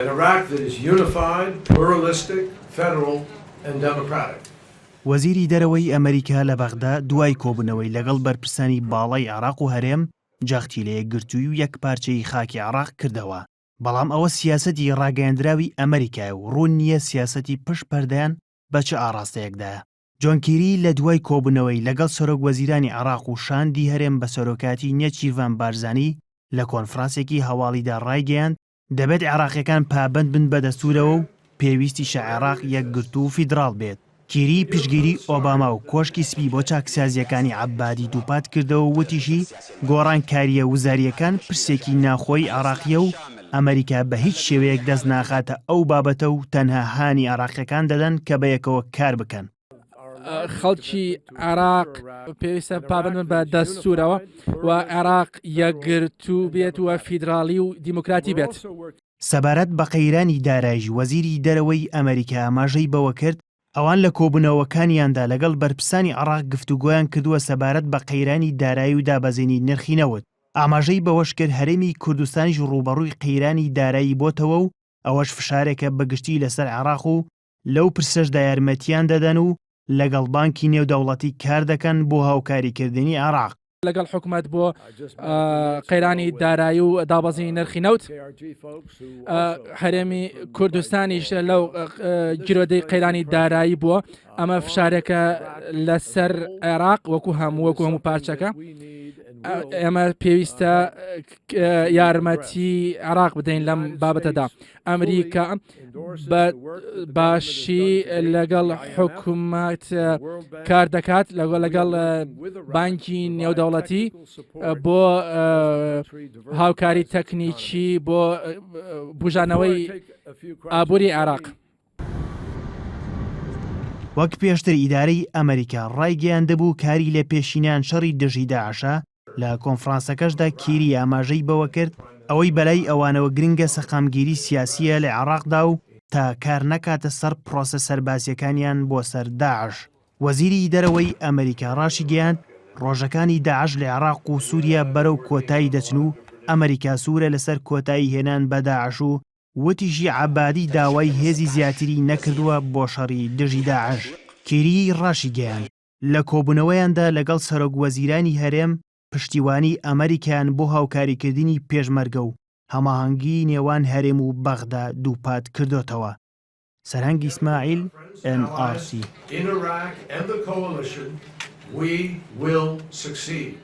An Iraq that is unified, pluralistic, federal and democratic. وەزیری دەرەوەی ئەمریکا لە بەغدا دوای کۆبوونەوەی لەگەڵ بەرپرسانی باڵای عێراق و هەرێم جەختی لە یەکگرتووی و یەکپارچەی خاکی عێراق کردەوە. بەڵام ئەوە سیاسەتی ڕاگەیاندراوی ئەمریکایە و ڕوون نییە سیاسەتی پشت پەردەیان بە چه ئاڕاستەیەکدایە. جۆن کیری لە دوای کۆبوونەوەی لەگەڵ سەرۆک وەزیرانی عێراق و شاندی هەرێم بە سەرۆکاتی نێچیروان بارزانی لە کۆنفرانسێکی هەواڵیدا ڕایگەیاند دەبێت عێراقیەکان پابەند بن بە دەستورەوە و پێویستیشە عێراق یەکگرتوو و فیدراڵ بێت. کیری پشگیری ئۆباما و کۆشکی سپی بۆ چاکسازیەکانی عەبادی دووپات کردەوە و وتیشی گۆڕانکاریە وزاریەکان پرسێکی ناخۆی عێراقیە و ئەمریکا بە هیچ شێوەیەک دەست ناخاتە ئەو بابەتە و تەنها هانی عێراقیەکان دەدەن کە بەیەکەوە کار بکەن. خەڵکی عێراق پێویستە پابند بن بە دەستورەوە و عێراق یەکگرتوو بێت و فیدراڵی و دیموکراتی بێت. سەبارەت بە قەیرانی دارایژ وەزیری دەرەوەی ئەمریکا ئاماژەی بەوە کرد ئەوان لە کۆبوونەوەکانیاندا لەگەڵ بەرپرسانی عێراق گفتوگۆیان کردووە سەبارەت بە قەیرانی دارایی و دابەزێنی نرخی نەوت. ئاماژەی بەوەش کرد هەرێمی کوردستانیش ڕوبەڕووی قەیرانی دارایی بۆتەوە و ئەوەش فشارێکە بەگشتی لەسەر عێراق و لەو پرسەشدا یارمەتیان دەدەن و لەگەڵ بانکی نێودەوڵەتی کار دەکەن بۆ هاوکاریکردنی عێراق. لەگەڵ حکوومەت بۆ قەیرانی دارایی و دابەزینی نرخی نەوت هەرێمی کوردستانیش لەو گیرۆدەی قەیرانی دارایی بووە ئەمە فشارێکە لەسەر عێراق وەکو هەموو پارچەکە ئێمە پێویستە یارمەتی عێراق بدەین لەم بابەتەدا. ئەمریکا بە باشی لەگەڵ حکوومەت کار دەکات لەگەڵ بانکی نێودەوڵەتی بۆ هاوکاری تەکنیکی بۆ بژانەوەی ئابووری عێراق. وەک پێشتر ئیدارەی ئەمریکا ڕایگەیاندەبوو کاری لە پێشینیان شەڕی دژی داعشە لە کۆنفرانسەکەشدا کیری ئاماژەی بەوە کرد ئەوەی بەلای ئەوانەوە گرنگە سەقامگیری سیاسیە لە عێراقدا و تا کار نەکاتە سەر پرۆسە سەربازیەکانیان بۆ سەر داعش. وەزیری دەرەوەی ئەمریکا ڕاشی گەیاند ڕۆژەکانی داعش لە عێراق و سووریا بەرەو کۆتایی دەچن و ئەمریکا سوورە لەسەر کۆتایی هێنان بە داعش و وتیشی عەبادی داوای هێزی زیاتری نەکردووە بۆ شەڕی دژی داعش. کیری ڕاشی گەیاند لە کۆبوونەوەیاندا لەگەڵ سەرۆک وەزیرانی هەرێم پشتیوانی ئەمریکایان بۆ هاوکاریکردنی پێشمەرگە و هەماهەنگی نێوان هەرێم و بەغدا دووپات کردوتەوە. سەرهەنگ ئیسماعیل NRC. In Iraq and the coalition, we will succeed.